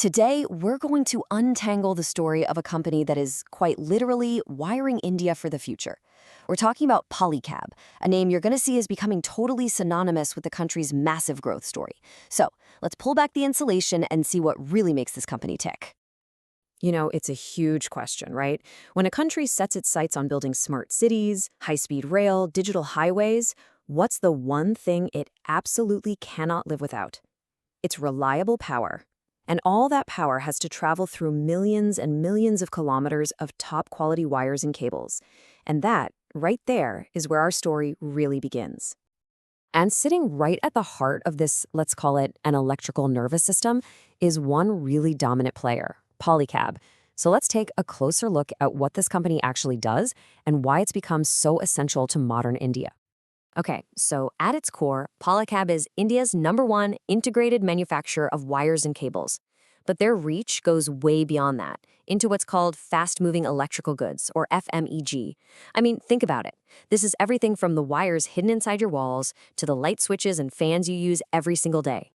Today, we're going to untangle the story of a company that is quite literally wiring India for the future. We're talking about Polycab, a name you're going to see is becoming totally synonymous with the country's massive growth story. So let's pull back the insulation and see what really makes this company tick. It's a huge question, right? When a country sets its sights on building smart cities, high-speed rail, digital highways, what's the one thing it absolutely cannot live without? It's reliable power. And all that power has to travel through millions and millions of kilometers of top-quality wires and cables. And that, right there, is where our story really begins. And sitting right at the heart of this, let's call it an electrical nervous system, is one really dominant player, Polycab. So let's take a closer look at what this company actually does and why it's become so essential to modern India. Okay, so at its core, Polycab is India's #1 integrated manufacturer of wires and cables. But their reach goes way beyond that, into what's called fast-moving electrical goods, or FMEG. I mean, think about it. This is everything from the wires hidden inside your walls to the light switches and fans you use every single day.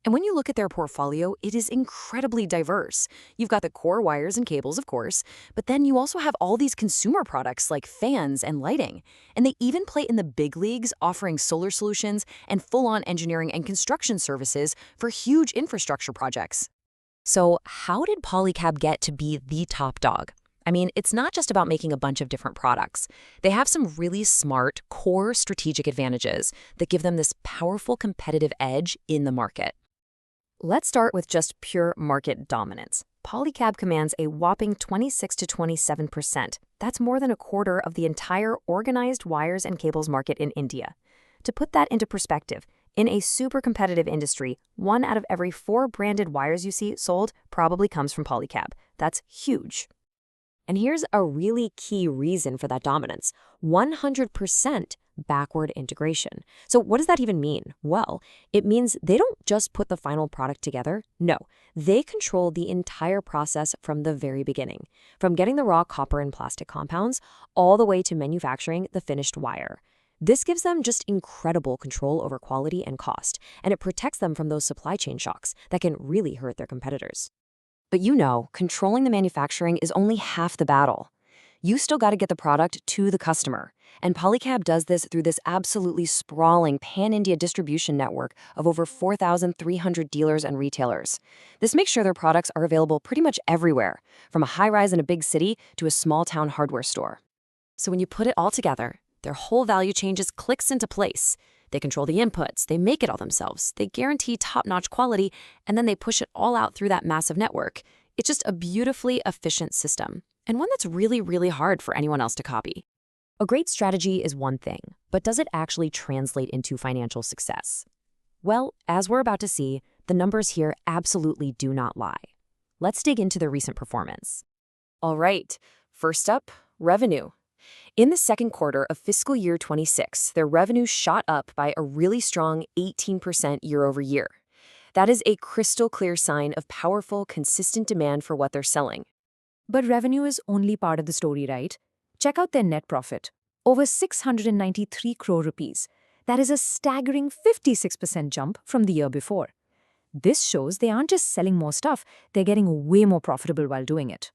And when you look at their portfolio, it is incredibly diverse. You've got the core wires and cables, of course, but then you also have all these consumer products like fans and lighting. And they even play in the big leagues, offering solar solutions and full-on engineering and construction services for huge infrastructure projects. So how did Polycab get to be the top dog? I mean, it's not just about making a bunch of different products. They have some really smart, core strategic advantages that give them this powerful competitive edge in the market. Let's start with just pure market dominance. Polycab commands a whopping 26 to 27%. That's more than a quarter of the entire organized wires and cables market in India. To put that into perspective, in a super competitive industry, 1 out of every 4 branded wires you see sold probably comes from Polycab. That's huge. And here's a really key reason for that dominance: 100% backward integration. So what does that even mean? Well, it means they don't just put the final product together. No, they control the entire process from the very beginning, from getting the raw copper and plastic compounds all the way to manufacturing the finished wire. This gives them just incredible control over quality and cost, and it protects them from those supply chain shocks that can really hurt their competitors. But controlling the manufacturing is only half the battle. You still got to get the product to the customer. And Polycab does this through this absolutely sprawling pan-India distribution network of over 4,300 dealers and retailers. This makes sure their products are available pretty much everywhere, from a high-rise in a big city to a small-town hardware store. So when you put it all together, their whole value chain just clicks into place. They control the inputs, they make it all themselves, they guarantee top-notch quality, and then they push it all out through that massive network. It's just a beautifully efficient system, and one that's really, really hard for anyone else to copy. A great strategy is one thing, but does it actually translate into financial success? Well, as we're about to see, the numbers here absolutely do not lie. Let's dig into their recent performance. All right, first up, revenue. In the second quarter of fiscal year 26, their revenue shot up by a really strong 18% year over year. That is a crystal clear sign of powerful, consistent demand for what they're selling. But revenue is only part of the story, right? Check out their net profit. Over 693 crore rupees. That is a staggering 56% jump from the year before. This shows they aren't just selling more stuff, they're getting way more profitable while doing it.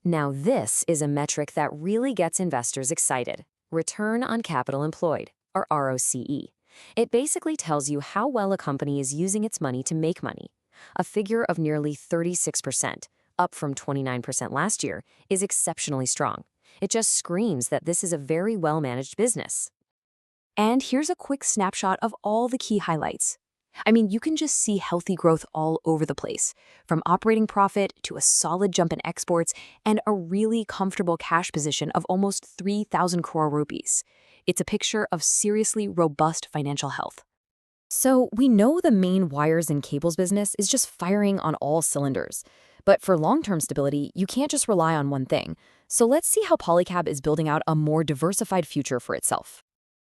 Now this is a metric that really gets investors excited: return on capital employed, or ROCE. It basically tells you how well a company is using its money to make money. A figure of nearly 36%, up from 29% last year, is exceptionally strong. It just screams that this is a very well-managed business. And here's a quick snapshot of all the key highlights. I mean, you can just see healthy growth all over the place, from operating profit to a solid jump in exports and a really comfortable cash position of almost 3,000 crore rupees. It's a picture of seriously robust financial health. So we know the main wires and cables business is just firing on all cylinders. But for long-term stability, you can't just rely on one thing. So let's see how Polycab is building out a more diversified future for itself.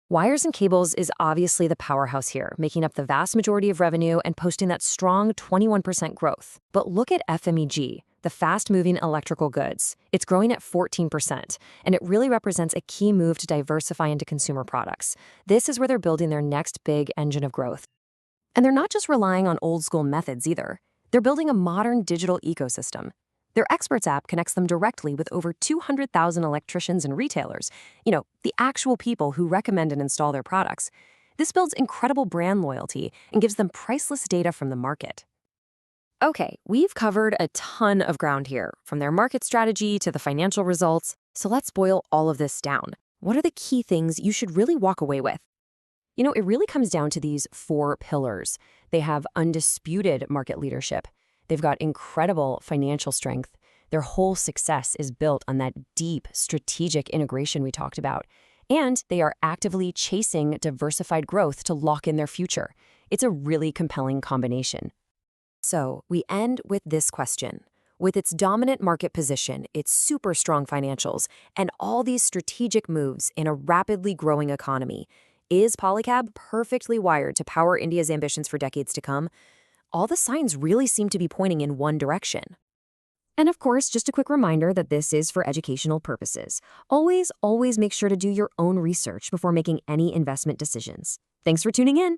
Wires and cables is obviously the powerhouse here, making up the vast majority of revenue and posting that strong 21% growth. But look at FMEG, the fast-moving electrical goods. It's growing at 14%, and it really represents a key move to diversify into consumer products. This is where they're building their next big engine of growth. And they're not just relying on old-school methods either. They're building a modern digital ecosystem. Their Experts app connects them directly with over 200,000 electricians and retailers, the actual people who recommend and install their products. This builds incredible brand loyalty and gives them priceless data from the market. Okay, we've covered a ton of ground here, from their market strategy to the financial results. So let's boil all of this down. What are the key things you should really walk away with? It really comes down to these 4 pillars. They have undisputed market leadership. They've got incredible financial strength. Their whole success is built on that deep strategic integration we talked about. And they are actively chasing diversified growth to lock in their future. It's a really compelling combination. So we end with this question. With its dominant market position, its super strong financials, and all these strategic moves in a rapidly growing economy, is Polycab perfectly wired to power India's ambitions for decades to come? All the signs really seem to be pointing in one direction. And of course, just a quick reminder that this is for educational purposes. Always make sure to do your own research before making any investment decisions. Thanks for tuning in.